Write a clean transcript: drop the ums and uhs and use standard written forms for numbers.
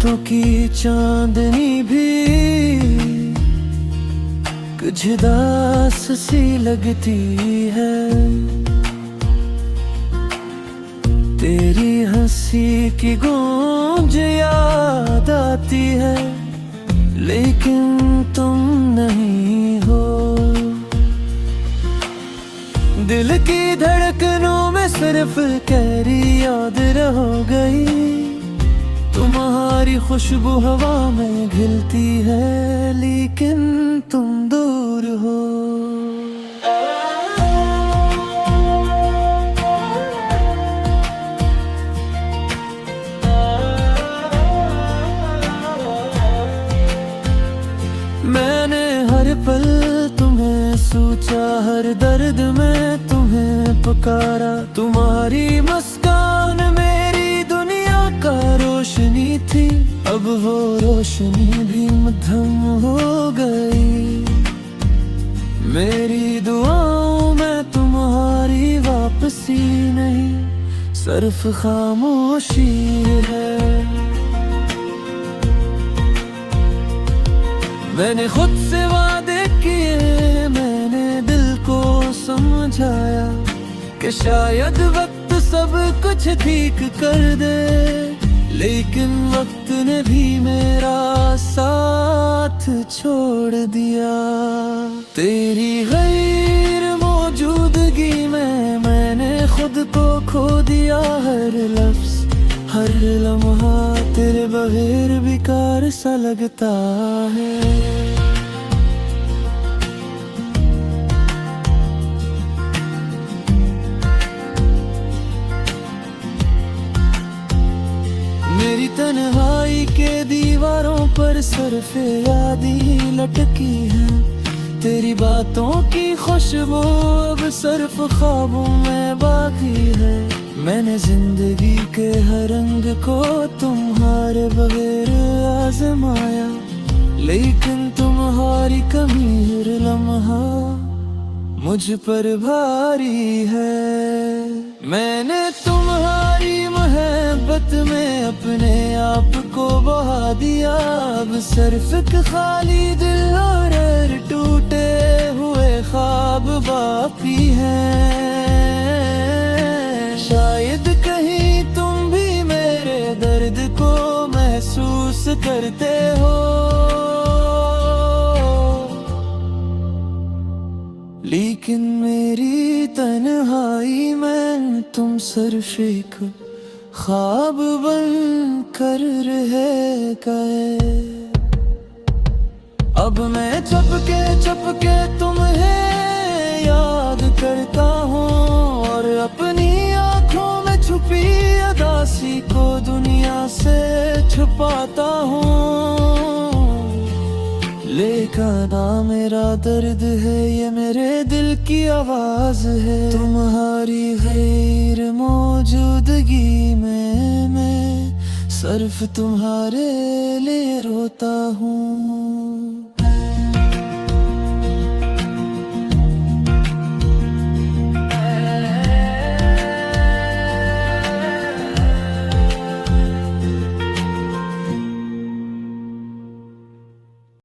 रातों की चांदनी भी कुछ दास सी लगती है। तेरी हंसी की गूंज याद आती है, लेकिन तुम नहीं हो। दिल की धड़कनों में सिर्फ तेरी याद रह गई। तुम्हारी खुशबू हवा में घिलती है, लेकिन तुम दूर हो। मैंने हर पल तुम्हें सोचा, हर दर्द में तुम्हें पुकारा। तुम्हारी मुस्कान मेरी दुनिया का रोशनी थी, अब वो रोशनी भी मद्धम हो गई। मेरी दुआओं में तुम्हारी वापसी नहीं, सिर्फ खामोशी है। मैंने खुद से वादे किए, मैंने दिल को समझाया कि शायद वक्त सब कुछ ठीक कर दे। लेकिन वक्त ने भी मेरा साथ छोड़ दिया। तेरी गैर मौजूदगी में मैंने खुद को खो दिया। हर लफ्ज हर लम्हा तेरे बगैर बेकार सा लगता है। मेरी तन्हाई के दीवारों पर सरफे याद ही लटकी है। तेरी बातों की खुशबू अब सिर्फ ख्वाबों में बाकी है। मैंने जिंदगी के हर रंग को तुम्हारे बगैर आजमाया, लेकिन तुम्हारी कमी हर लम्हा मुझ पर भारी है। मैंने तुम्हारी मोहब्बत में अपने आप को बहा दिया। अब सिर्फ एक खाली दिल और टूटे हुए ख्वाब बाकी हैं। शायद कहीं तुम भी मेरे दर्द को महसूस करते हो, लेकिन मेरी तन्हाई में तुम सिर्फ एक ख्वाब बन कर रह गए। अब मैं चुपके तुम्हें याद करता हूँ, और अपनी आँखों में छुपी उदासी को दुनिया से छुपाता हूँ। लेकिन ना मेरा दर्द है, ये मेरे दिल की आवाज है। तुम्हारी गैर मौजूदगी में मैं सिर्फ तुम्हारे लिए रोता हूँ।